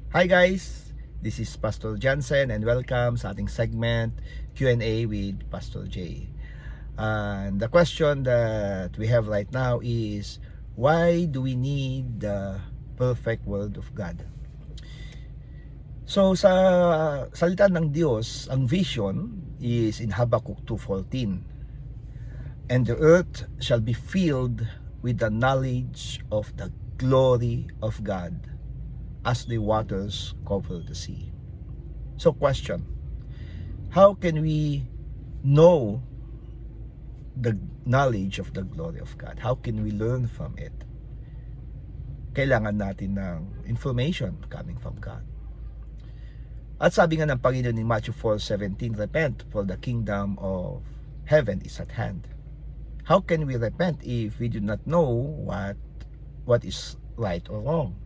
Hi guys, this is Pastor Jansen and welcome sa ating segment Q&A with Pastor J. And the question that we have right now is, why do we need the perfect Word of God? So sa salita ng Diyos, ang vision is in Habakkuk 2:14. And the earth shall be filled with the knowledge of the glory of God as the waters cover the sea. So question, how can we know the knowledge of the glory of God? How can we learn from it? Kailangan natin ng information coming from God. At sabi nga ng Panginoon in Matthew 4:17, repent, for the kingdom of heaven is at hand. How can we repent if we do not know what is right or wrong?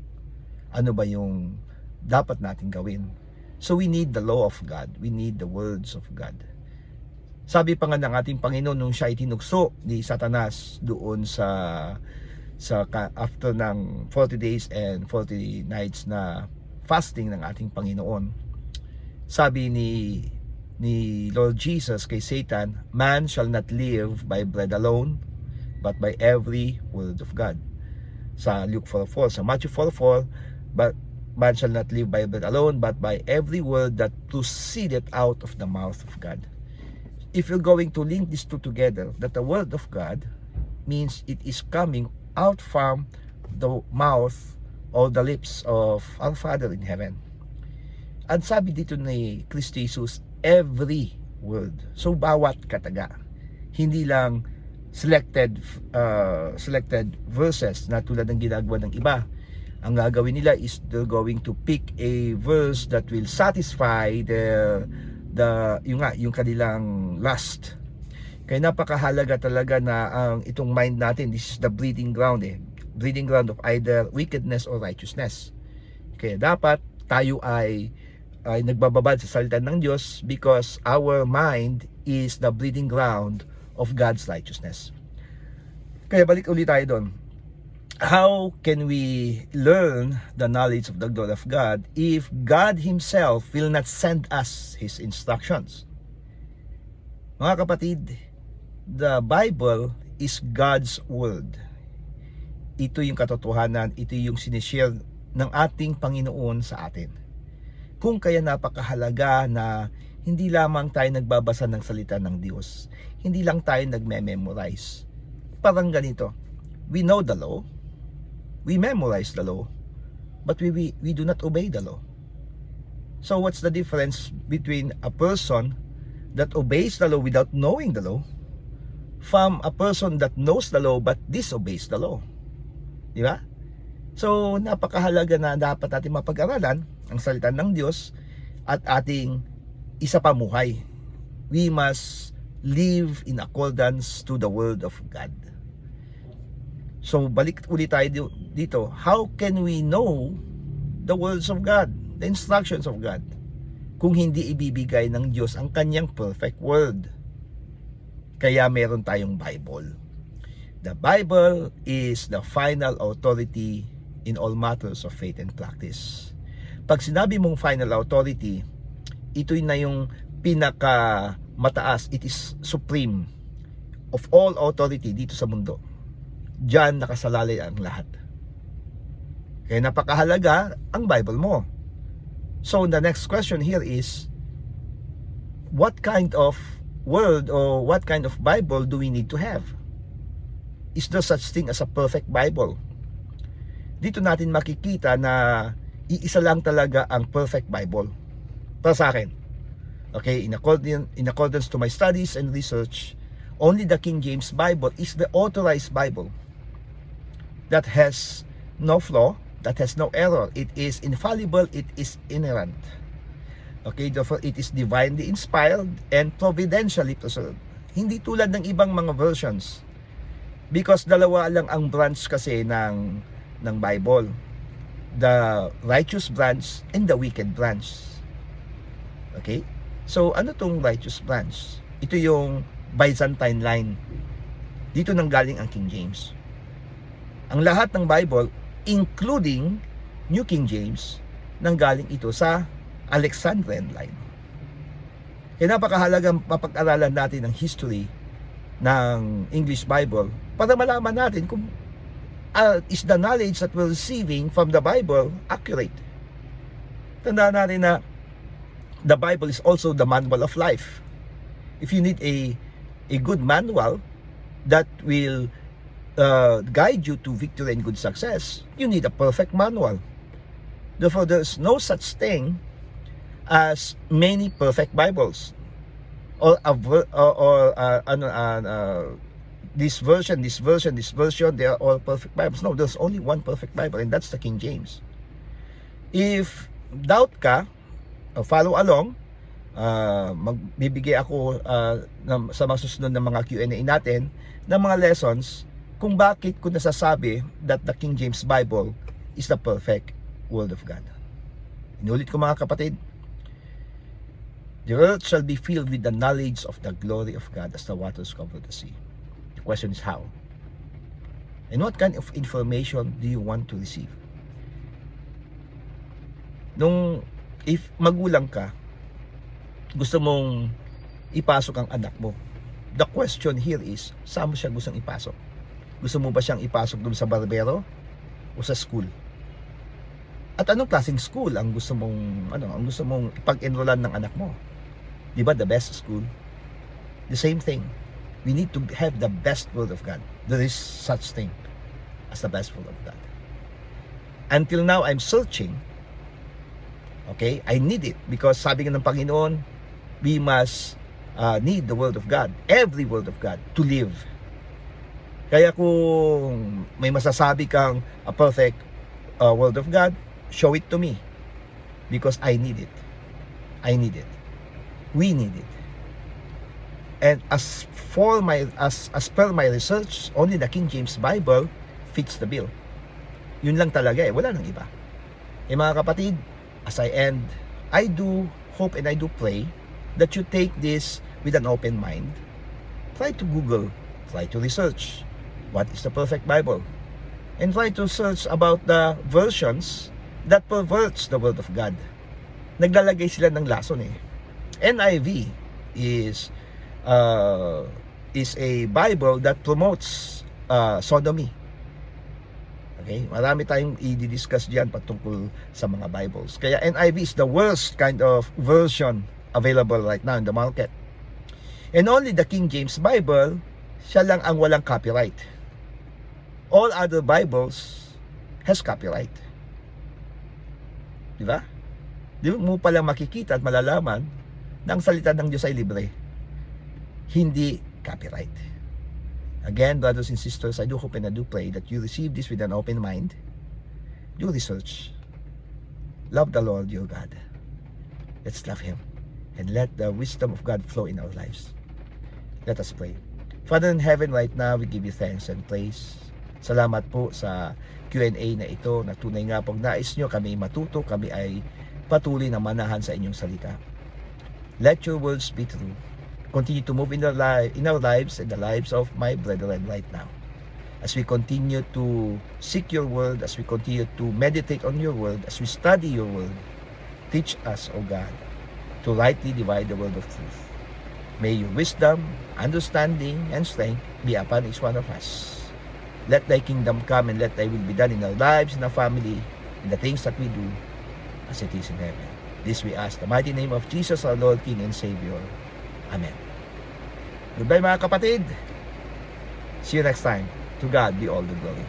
Ano ba yung dapat natin gawin? So we need the law of God. We need the words of God. Sabi pa nga ng ating Panginoon nung siya ay tinukso ni Satanas doon sa after ng 40 days and 40 nights na fasting ng ating Panginoon. Sabi ni Lord Jesus kay Satan, man shall not live by bread alone, but by every word of God. Sa Luke 4:4, sa Matthew 4:4, but man shall not live by bread alone, but by every word that proceedeth out of the mouth of God. If you're going to link these two together, that the word of God means it is coming out from the mouth or the lips of our Father in heaven. At sabi dito ni Kristo Jesus, every word. So bawat kataga. Hindi lang selected verses na tulad ng ginagawa ng iba. Ang gagawin nila is they're going to pick a verse that will satisfy yung kanilang lust. Kaya napakahalaga talaga na itong mind natin, this is the breeding ground breeding ground of either wickedness or righteousness. Kaya dapat tayo ay nagbababad sa salita ng Diyos because our mind is the breeding ground of God's righteousness. Kaya balik ulit tayo doon. How can we learn the knowledge of the glory of God if God Himself will not send us His instructions? Mga kapatid, the Bible is God's Word. Ito yung katotohanan, ito yung sinishare ng ating Panginoon sa atin. Kung kaya napakahalaga na hindi lamang tayo nagbabasa ng salita ng Diyos, hindi lang tayo nagme-memorize. Parang ganito, we know the law, we memorize the law, but we do not obey the law. So what's the difference between a person that obeys the law without knowing the law from a person that knows the law but disobeys the law? Di ba? So napakahalaga na dapat natin mapag-aralan ang salita ng Diyos at ating isapamuhay. We must live in accordance to the word of God. So balik ulit tayo dito. How can we know the words of God, the instructions of God, kung hindi ibibigay ng Diyos ang kanyang perfect word? Kaya meron tayong Bible. The Bible is the final authority in all matters of faith and practice. Pag sinabi mong final authority, ito na yung pinaka mataas, it is supreme of all authority dito sa mundo. Diyan nakasalalay ang lahat. Kaya napakahalaga ang Bible mo. So the next question here is, what kind of word or what kind of Bible do we need to have? Is there such thing as a perfect Bible? Dito natin makikita na iisa lang talaga ang perfect Bible para sa akin. Okay, in accordance to my studies and research, only the King James Bible is the authorized Bible that has no flaw, that has no error. It is infallible, it is inerrant. Okay, therefore it is divinely inspired and providentially preserved. Hindi tulad ng ibang mga versions. Because dalawa lang ang branch kasi ng Bible. The righteous branch and the wicked branch. Okay? So ano tong righteous branch? Ito yung Byzantine line. Dito nang galing ang King James. Ang lahat ng Bible, including New King James, nanggaling ito sa Alexandrian line. Kaya napakahalagang mapag-aralan natin ang history ng English Bible para malaman natin kung is the knowledge that we're receiving from the Bible accurate. Tandaan natin na the Bible is also the manual of life. If you need a good manual that will guide you to victory and good success, you need a perfect manual. Therefore, there's no such thing as many perfect Bibles or this version, they are all perfect Bibles. No, there's only one perfect Bible, and that's the King James. If doubt ka, follow along, magbibigay ako sa mga susunod na mga Q&A natin ng mga lessons kung bakit ko nasasabi that the King James Bible is the perfect Word of God. Inulit ko mga kapatid, the earth shall be filled with the knowledge of the glory of God as the waters cover the sea. The question is how? And what kind of information do you want to receive? If magulang ka, gusto mong ipasok ang anak mo, the question here is, saan mo siya gustong ipasok? Gusto mo ba siyang ipasok doon sa barbero o sa school? At anong klaseng school ang gusto mong ipag-enrollan ng anak mo? 'Di ba the best school? The same thing. We need to have the best Word of God. There is such thing as the best Word of God. Until now, I'm searching. Okay? I need it because sabi nga ng Panginoon, we must need the Word of God, every Word of God, to live. Kaya kung may masasabi kang a perfect Word of God, show it to me because I need it. I need it. We need it. And as per my research, only the King James Bible fits the bill. Yun lang talaga wala nang iba. Mga kapatid, as I end, I do hope and I do pray that you take this with an open mind. Try to Google, try to research what is the perfect Bible, and try to search about the versions that perverts the Word of God. Naglalagay sila ng lason NIV is a Bible that promotes sodomy. Okay? Marami tayong i-discuss diyan patungkol sa mga Bibles. Kaya NIV is the worst kind of version available right now in the market. And only the King James Bible, siya lang ang walang copyright. All other Bibles has copyright. Diba? Di mo palang makikita at malalaman na ang salita ng Diyos ay libre. Hindi copyright. Again, brothers and sisters, I do hope and I do pray that you receive this with an open mind. Do research. Love the Lord your God. Let's love Him. And let the wisdom of God flow in our lives. Let us pray. Father in heaven, right now, we give you thanks and praise. Salamat po sa Q&A na ito na tunay nga pong nais nyo kami matuto, kami ay patuloy na manahan sa inyong salita. Let your words be true. Continue to move in our lives and the lives of my brethren right now. As we continue to seek your word, as we continue to meditate on your word, as we study your word, teach us, O God, to rightly divide the word of truth. May your wisdom, understanding, and strength be upon each one of us. Let thy kingdom come and let thy will be done in our lives, in our family, in the things that we do, as it is in heaven. This we ask in the mighty name of Jesus, our Lord, King, and Savior. Amen. Goodbye mga kapatid. See you next time. To God be all the glory.